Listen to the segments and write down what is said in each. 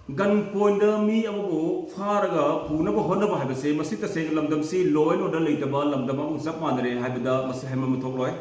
gun point mi amu faraga puna ba honna ba habase masi ta seng lamdam si loin order leitaba lamdam amu sap manare habida masi hema muthok loi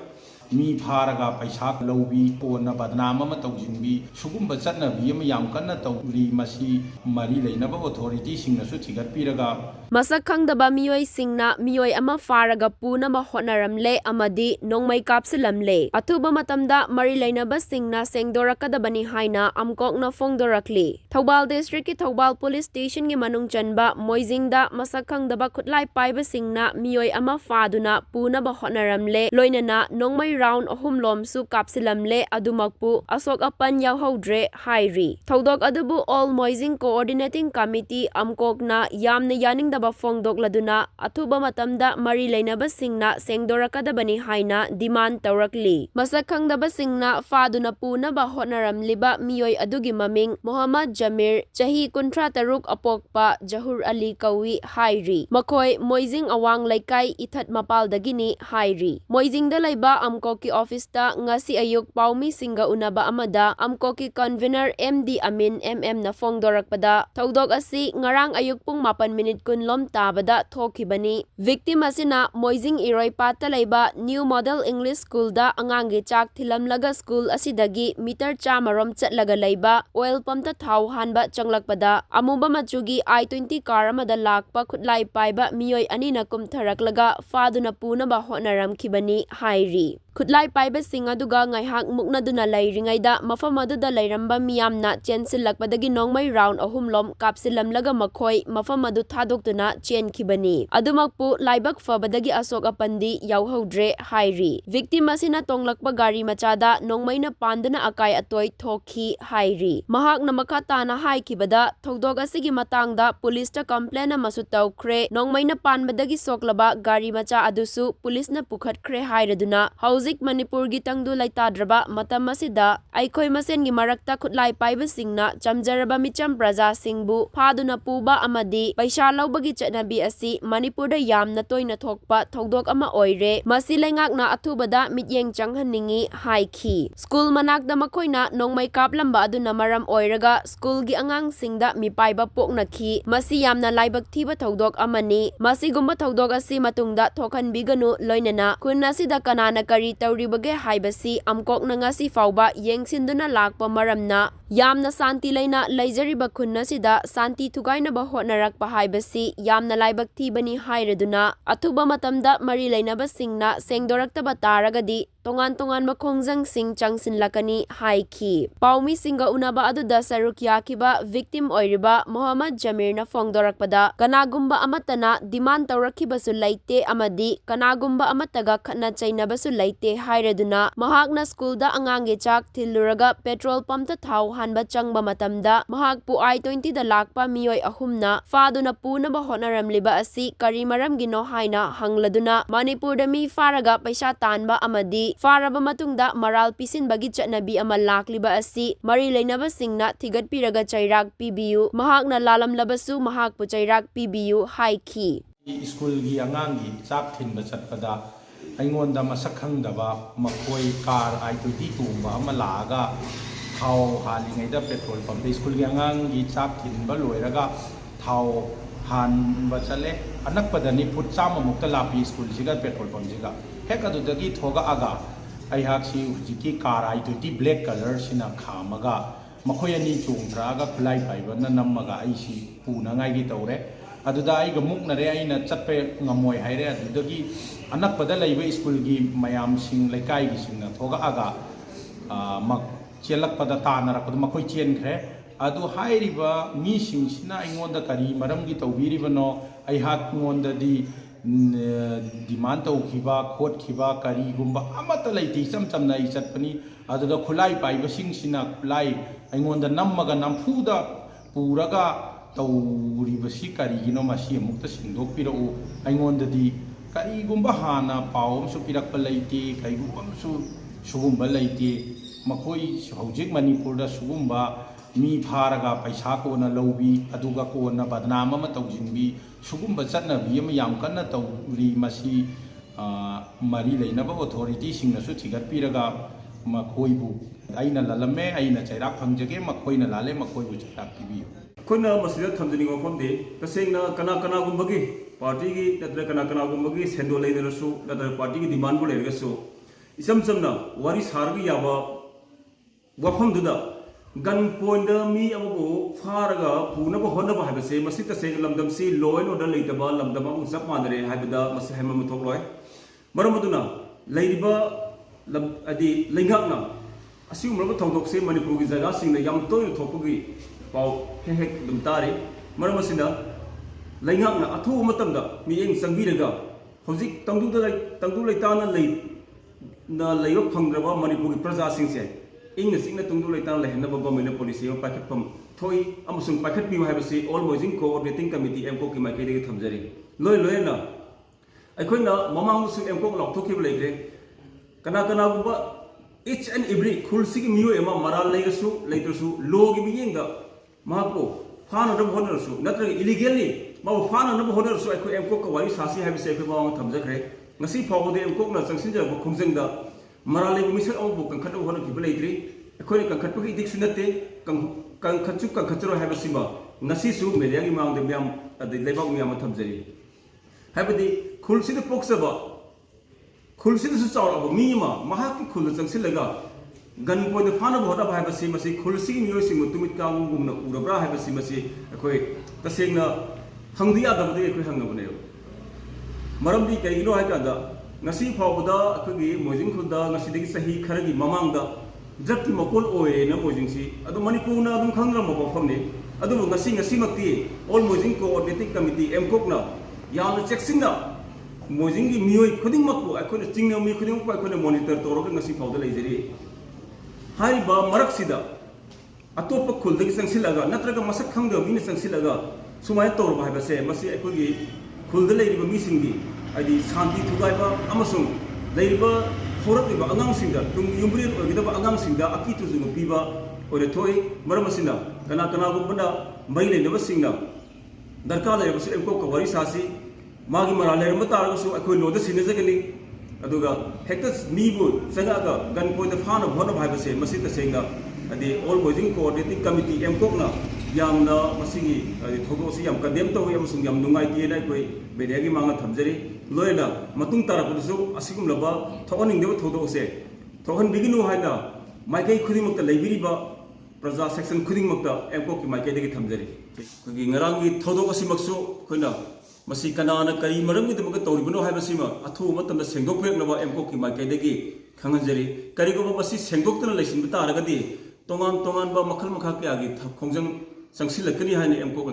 mi pharaga paisa lawbi ponna badnam ama tawjinbi sugumba chatnabi ama yam kanna tawri masi mari leinaba authority singna su thigat piraga masak khangdaba miyoi singna miyoi ama faraga puna ma hotnaramle amadi nongmai kapsilamle athuba matamda mari leinaba singna sengdorakadabani haina Amucoc na fongdorakli Thobal district ki Thobal police station gi manung chanba moijingda masak khangdaba Khutlai paiba singna miyoi ama faduna puna ba hotnaramle loinana nongmai round ahum lom su kapsilamle adumakpu asok apan yauhodre hairi thodok adubu all moijing coordinating committee Amucoc na yamna yaning daba fongdok laduna athuba matamda mari leinaba singna sengdorakadabani haina demand tawrakli masak khangdaba singna faduna puna ba hotnaramliba miyoi adugi maming Muhammad Jamir chahi kuntra taruk apokpa Jahur Ali kawi hairi makhoi moijing awang laikai ithat mapal dagini hairi moijing da laiba Amucoc ki office ta ngasi ayuk paumi singa unaba amada Amucoc ki convener MD Amin MM na fongdorakpada thodok asi ngarang ayuk pung 8 minute kunlom tabada thokibani victim asina moijing iroi pata laiba new model English school da angangi chak thilamlaga school asidagi meter chamarom chatlaga laiba oil pump ta thau hanba changlakpada amuba machugi I-20 car amada lakpa Khutlai paiba miyoi anina kumtharaklaga faduna puna ba hotnaram khibani hairi Khutlai paiba singa duga ngaihak muknaduna lairingaida mafam aduda lairamba miyamna chensilakpadagi nongmai round ahumlom kapsilamlaga makhoi mafam adu thadoktuna chenkhibani adumakpu laibak fabadagi asok apandi yauhodre hairi victim asina tonglakpa gari machada nongmaina panduna akai atoi thokhi hairi mahakna makhatana haikibada thodok asigi matangda police ta complain amasu tawkhre nongmaina panbadagi soklaba gari macha adusu police na pukhatkhre hairaduna Hauzik Manipur gi tangdu laitadraba matam asida aikhoi masen gi marakta Khutlai paiba singna chamjaraba micham praja singbu phaduna puba amadi paisa lawbagi chanabi asi Manipur da yamna toina thokpa thodok ama oire masi lengakna athubada mityeng changhaningi haikhi school manakda makhoina nongmai kaplamba aduna maram oiraga school gi angang singda mi paiba poknakhi masi yamna laibak thiba thodok amani masi gumba thodok asi matungda thokhan biganu loinana kun asida kanana kari tauribage haibasi Amucoc na ngasi fauba yengsinduna lakpa maramna yamna santi laina laijariba khunna sida santi thugaina ba hotnarakpa haibasi yamna laibak thibani hairaduna athuba matamda mari lainaba singna sengdoraktaba taragadi tongan tongan makhongjang sing changsin lakani haikhi paumi singa unaba aduda sarukya kiba victim oiriba Muhammad Jamir na fongdorakpada kanagumba amatana demand tawrakhiba su laite amadi kanagumba amataga khatna chainaba su laite hairaduna mahakna school da angange chak thiluraga petrol pump ta thau hanba changba matamda mahakpu I-20 da lakpa miyoi ahumna faduna puna ba hotnaramliba asi karimaram gino haina hangladuna Manipur da mi faraga paisa tanba amadi faraba matungda maral pisin bagi chatnabi ama lakliba asi mari leinaba singna thigatpiraga chairak pibiu mahakna lalamlabasu mahakpu chairak pibiu haikhi school gi angangi chak thinba chatpada aingonda masak khangdaba makhoi car I-20 tumba ama laga thau halingaida petrol pump school gi angangi chak thinba loiraga thau hanba chale anakpadani phut chama mukta lapi school siga petrol pump siga hek adudagi thoga aga aihak si hujiki car I-20 black color sina khamaga makhoi ani chungthraga Khutlai paiba na nammaga aisi puna ngai gi tawre aduda ai ga muknare aina chatpe ngamoi haire adudagi anakpada laiba school gi mayam sing laikai gi singna thoga aga mak chelakpada tanarakpada makhoi chenkhre adu hairiba mi sing sina aingonda kari maram gi tawbiribano aihak ngonda di demand tawkhiba khotkhiba kari gumba amata laiti chamchamna I chatpani aduda Khutlai paiba sing sina Khutlai aingonda nammaga namfuda puraga tawribasi karigino masi amukta singdokpirau aingonda di karigumba hana pawam su pirakpa laite kaigumba su sugumba laite makhoi hojik Manipur da sugumba mi pharaga paisa ko na lawbi aduga ko na badnam ama tawjinbi sugumba chatnabi ama yam kanna tawri masi mari leinaba authority singna su thigatpiraga makhoi bu aina lalame aina chairak phangjage makhoi na lale makhoi bu chairak pibiu ꯑꯩꯈꯣꯏꯅ ꯃꯁꯤꯗ ꯊꯝꯖꯅꯤꯡꯕ ꯃꯐꯝꯗꯤ ꯇꯁꯦꯡꯅ ꯀꯅꯥꯒꯨꯝꯕꯒꯤ ꯄꯥꯔꯇꯤꯒꯤ ꯅꯠꯇ꯭ꯔꯒ ꯀꯅꯥꯒꯨꯝꯕꯒꯤ ꯁꯦꯟꯗꯣꯜ ꯂꯩꯅꯔꯁꯨ ꯅꯠꯇ꯭ꯔꯒ ꯄꯥꯔꯇꯤꯒꯤ ꯗꯤꯃꯥꯟꯕꯨ ꯂꯩꯔꯒꯁꯨ ꯏꯆꯝ ꯆꯝꯅ ꯋꯥꯔꯤ ꯁꯥꯔꯒ ꯌꯥꯕ ꯋꯥꯐꯝꯗꯨꯗ ꯒꯟ ꯄꯣꯏꯟꯗ ꯃꯤ ꯑꯃꯕꯨ ꯐꯥꯔꯒ ꯄꯨꯅꯕ ꯍꯣꯠꯅꯕ ꯍꯥꯏꯕꯁꯦ ꯃꯁꯤ ꯇꯁꯦꯡꯅ ꯂꯝꯗꯝꯁꯤ ꯂꯣ ꯑꯦꯟ ꯑꯣꯔꯗꯔ ꯂꯩꯇꯕ ꯂꯝꯗꯝ ꯑꯃꯒ ꯆꯞ ꯃꯥꯟꯅꯔꯦ ꯍꯥꯏꯕꯗ ꯃꯁꯤ ꯍꯥꯏꯃꯟꯕ ꯊꯣꯛꯂꯣꯏ ꯃꯔꯝ ꯑꯗꯨꯅ ꯂꯩꯔꯤꯕ ꯍꯥꯏꯗꯤ ꯂꯩꯉꯥꯛꯅ ꯑꯁꯤꯒꯨꯝꯂꯕ ꯊꯧꯗꯣꯛꯁꯦ ꯃꯅꯤꯄꯨꯔꯒꯤ ꯖꯒꯥꯁꯤꯡꯗ ꯌꯥꯝ ꯇꯣꯏꯅ ꯊꯣꯛꯄꯒꯤ ꯄꯥꯎ ꯍꯦꯛ ꯑꯗꯨꯝ ꯇꯥꯔꯤ ꯃꯔꯝ ꯑꯁꯤꯅ ꯂꯩꯉꯥꯛꯅ ꯑꯊꯨꯕ ꯃꯇꯝꯗ ꯃꯤꯠꯌꯦꯡ ꯆꯪꯕꯤꯔꯒ ꯍꯧꯖꯤꯛ ꯇꯪꯗꯨ ꯂꯩꯇꯥꯅ ꯂꯩꯕ ꯐꯪꯗ꯭ꯔꯕ ꯃꯅꯤꯄꯨꯔꯒꯤ प्रजाꯁꯤꯡꯁꯦ ꯏꯪꯅ ꯆꯤꯛꯅ ꯇꯪꯗꯨ ꯂꯩꯇꯥꯅ ꯂꯩꯍꯟꯅꯕ ꯒꯣꯔꯃꯦꯟꯠꯅ ꯄꯣꯂꯤꯁꯤ ꯑꯃ ꯄꯥꯏꯈꯠꯐꯝ ꯊꯣꯛꯏ ꯑꯃꯁꯨꯡ ꯄꯥꯏꯈꯠꯄꯤꯌꯨ ꯍꯥꯏꯕꯁꯤ ꯑꯣꯜ ꯃꯣꯏꯖꯤꯡ ꯀꯣꯑꯣꯔꯗꯤꯅꯦꯇꯤꯡ ꯀꯃꯤꯇꯤ ꯑꯦꯝꯀꯣꯛꯀꯤ ꯃꯥꯏꯀꯩꯗꯒꯤ ꯊꯝꯖꯔꯤ ꯂꯣꯏꯅ ꯑꯩꯈꯣꯏꯅ ꯃꯃꯥꯡꯗꯁꯨ ꯑꯦꯝꯀꯣꯛ ꯂꯥꯎꯊꯣꯛꯈꯤꯕ ꯂꯩꯈ꯭ꯔꯦ ꯀꯅꯥꯒꯨꯝꯕ each and every ꯈꯨꯜꯁꯤꯒꯤ ꯃꯤꯑꯣꯏ ꯑꯃ ꯃꯔꯥꯜ ꯂꯩꯔꯁꯨ ꯂꯩꯇ꯭ꯔꯁꯨ ꯂꯣꯒꯤ ꯃꯤꯠꯌꯦꯡꯗ ꯃꯍꯥꯛꯄꯨ ꯐꯥꯅꯅꯕ ꯍꯣꯠꯅꯔꯁꯨ ꯅꯠꯇ꯭ꯔꯒ ꯏꯂꯤꯒꯦꯜꯂꯤ ꯃꯥꯕꯨ ꯐꯥꯅꯅꯕ ꯍꯣꯠꯅꯔꯁꯨ ꯑꯩꯈꯣꯏ ꯑꯦꯝꯀꯣꯛꯀ ꯋꯥꯔꯤ ꯁꯥꯁꯤ ꯍꯥꯏꯕꯁꯦ ꯑꯩꯈꯣꯏ ꯃꯃꯥꯡꯗ ꯊꯝꯖꯈ꯭ꯔꯦ ꯉꯁꯤ ꯐꯥꯎꯕꯗ ꯑꯦꯝꯀꯣꯛꯅ ꯆꯪꯁꯤꯟꯖꯔꯛꯄ ꯈꯣꯡꯖꯪꯗ ꯃꯔꯥꯜ ꯂꯩꯕ ꯃꯤꯁꯛ ꯑꯃꯕꯨ ꯀꯟꯈꯠꯅꯕ ꯍꯣꯠꯅꯈꯤꯕ ꯂꯩꯇ꯭ꯔꯤ ꯑꯩꯈꯣꯏꯅ ꯀꯟꯈꯠꯄꯒꯤ ꯏꯗꯤꯛꯁꯨ ꯅꯠꯇꯦ ꯀꯟꯈꯠꯆꯔꯣꯏ ꯍꯥꯏꯕꯁꯤꯃ ꯉꯁꯤꯁꯨ ꯃꯦꯗꯤꯌꯥꯒꯤ ꯃꯃꯥꯡꯗ ꯃꯌꯥꯝ ꯑꯗꯩ ꯂꯩꯕꯥꯛ ꯃꯌꯥꯝꯅ ꯊꯝꯖꯔꯤ ꯍꯥꯏꯕꯗꯤ ꯈꯨꯜꯁꯤꯗ ꯄꯣꯛꯆꯕ ꯈꯨꯜꯁꯤꯗꯁꯨ ꯆꯥꯎꯔꯛꯑꯕ ꯃꯤ ꯑꯃ ꯃꯍꯥꯛꯀꯤ ꯈꯨꯜꯗ ꯆꯪꯁꯤꯜꯂꯒ ꯒꯟ ꯄꯣꯏꯟꯗ ꯐꯥꯅꯕ ꯍꯣꯠꯅꯕ ꯍꯥꯏꯕꯁꯤ ꯃꯁꯤ ꯈꯨꯜꯁꯤꯒꯤ ꯃꯤꯑꯣꯏꯁꯤꯡꯕꯨ ꯇꯨꯃꯤꯠ ꯀꯥꯡꯒꯨꯝꯅ ꯎꯔꯕ꯭ꯔꯥ ꯍꯥꯏꯕꯁꯤ ꯃꯁꯤ ꯑꯩꯈꯣꯏ ꯇꯁꯦꯡꯅ ꯍꯪꯗ ꯌꯥꯗꯕꯗꯒꯤ ꯑꯩꯈꯣꯏ ꯍꯪꯅꯕꯅꯦꯕ ꯃꯔꯝꯗꯤ ꯀꯔꯤꯒꯤꯅꯣ ꯍꯥꯏꯀꯥꯟꯗ ꯉꯁꯤ ꯐꯥꯎꯕꯗ ꯑꯩꯈꯣꯏꯒꯤ ꯃꯣꯏꯖꯤꯡ ꯈꯨꯜꯗ ꯉꯁꯤꯗꯒꯤ ꯆꯍꯤ ꯈꯔꯒꯤ ꯃꯃꯥꯡꯗ ꯗ꯭ꯔꯒꯀꯤ ꯃꯀꯣꯜ ꯑꯣꯏꯌꯦꯅ ꯃꯣꯏꯖꯤꯡꯁꯤ ꯑꯗꯨ ꯃꯅꯤꯄꯨꯔꯅ ꯑꯗꯨꯝ ꯈꯪꯅꯔꯝꯕ ꯋꯥꯐꯝꯅꯤ ꯑꯗꯨꯕꯨ ꯉꯁꯤꯃꯛꯇꯤ ꯑꯣꯜ ꯃꯣꯏꯖꯤꯡ ꯀꯣꯑꯣꯔꯗꯤꯅꯦꯇꯤꯡ ꯀꯃꯤꯇꯤ ꯑꯦꯝꯀꯣꯛꯅ ꯌꯥꯝꯅ ꯆꯦꯛꯁꯤꯟꯅ ꯃꯣꯏꯖꯤꯡꯒꯤ ꯃꯤꯑꯣꯏ ꯈꯨꯗꯤꯡꯃꯛꯄꯨ ꯑꯩꯈꯣꯏꯅ ꯆꯤꯡꯅꯕ ꯃꯤ ꯈꯨꯗꯤꯡꯃꯛꯄꯨ ꯑꯩꯈꯣꯏꯅ ꯃꯣꯅꯤꯇꯔ ꯇꯧꯔꯒ ꯉꯁꯤ ꯐꯥꯎꯗ ꯂꯩꯖꯔꯤ ꯍꯥꯏꯔꯤꯕ ꯃꯔꯛꯁꯤꯗ ꯑꯇꯣꯞꯄ ꯈꯨꯜꯗꯒꯤ ꯆꯪꯁꯤꯜꯂꯒ ꯅꯠꯇ꯭ꯔꯒ ꯃꯁꯛ ꯈꯪꯗꯕ ꯃꯤꯅ ꯆꯪꯁꯤꯜꯂꯒ ꯁꯨꯃꯥꯏꯅ ꯇꯧꯔꯕ ꯍꯥꯏꯕꯁꯦ ꯃꯁꯤ ꯑꯩꯈꯣꯏꯒꯤ ꯈꯨꯜꯗ ꯂꯩꯔꯤꯕ ꯃꯤꯁꯤꯡꯒꯤ ꯍꯥꯏꯗꯤ ꯁꯥꯟꯇꯤ ꯊꯨꯒꯥꯏꯕ ꯑꯃꯁꯨꯡ ꯂꯩꯔꯤꯕ ꯍꯧꯔꯛꯂꯤꯕ ꯑꯉꯥꯡꯁꯤꯡꯗ ꯇꯨꯡꯒꯤ ꯌꯨꯝꯕꯤꯔꯦꯜ ꯑꯣꯏꯒꯗꯕ ꯑꯉꯥꯡꯁꯤꯡꯗ ꯑꯀꯤ ꯇꯨꯖꯨꯡꯕ ꯄꯤꯕ ꯑꯣꯏꯅ ꯊꯣꯛꯏ ꯃꯔꯝ ꯑꯁꯤꯅ ꯀꯅꯥꯒꯨꯝꯕꯅ ꯃꯔꯤ ꯂꯩꯅꯕꯁꯤꯡꯅ ꯗꯔꯀꯥꯔ ꯂꯩꯔꯕꯁꯨ ꯑꯦꯝꯀꯣꯛꯀ ꯋꯥꯔꯤ ꯁꯥꯁꯤ ꯃꯥꯒꯤ ꯃꯔꯥꯜ ꯂꯩꯔꯝꯕ ꯇꯥꯔꯒꯁꯨ ꯑꯩꯈꯣꯏ ꯂꯣꯗ ꯁꯤꯟꯅꯖꯒꯅꯤ ꯑꯗꯨꯒ ꯍꯦꯛꯇ ꯃꯤꯕꯨ ꯆꯪꯉꯛꯑꯒ ꯒꯟ ꯄꯣꯏꯟꯗ ꯐꯥꯅꯕ ꯍꯣꯠꯅꯕ ꯍꯥꯏꯕꯁꯦ ꯃꯁꯤ ꯇꯁꯦꯡꯅ ꯍꯥꯏꯗꯤ ꯑꯣꯜ ꯃꯣꯏꯖꯤꯡ ꯀꯣꯑꯣꯔꯗꯤꯅꯦꯇꯤꯡ ꯀꯃꯤꯇꯤ ꯑꯦꯝꯀꯣꯛꯅ ꯌꯥꯝꯅ ꯃꯁꯤꯒꯤ ꯊꯧꯗꯣꯛ ꯑꯁꯤ ꯌꯥꯝ ꯀꯟꯗꯦꯝ ꯇꯧꯏ ꯑꯃꯁꯨꯡ ꯌꯥꯝ ꯅꯨꯡꯉꯥꯏꯇꯦꯅ ꯑꯩꯈꯣꯏ ꯃꯦꯗꯤꯌꯥꯒꯤ ꯃꯥꯡꯗ ꯊꯝꯖꯔꯤ ꯂꯣꯏꯅ ꯃꯇꯨꯡ ꯇꯥꯔꯛꯄꯗꯁꯨ ꯑꯁꯤꯒꯨꯝꯂꯕ ꯊꯣꯛꯍꯟꯅꯤꯡꯗꯕ ꯊꯧꯗꯣꯛ ꯑꯁꯦ ꯊꯣꯛꯍꯟꯕꯤꯒꯅꯨ ꯍꯥꯏꯅ ꯃꯥꯏꯀꯩ ꯈꯨꯗꯤꯡꯃꯛꯇ ꯂꯩꯕꯤꯔꯤꯕ प्रजा सेक्शन खुदिंगमक्ता एमकोक की माइकेदगी थमजरी अखोगी ngaraंगी थौदोक असिमक्सु अखोइना मसी कनाना करी मरमगिदमक तौरिबनो हाइबसिमा अथु मतमदा सेंगदोकफेकनबा एमकोक की माइकेदगी खंगजरी करिगोबा मसी सेंगदोक्तना लैसिनबा तारगदी तोंगान तोंगानबा मखल मखा कयागी खोंजंग संगसिलकनी हाइने एमकोक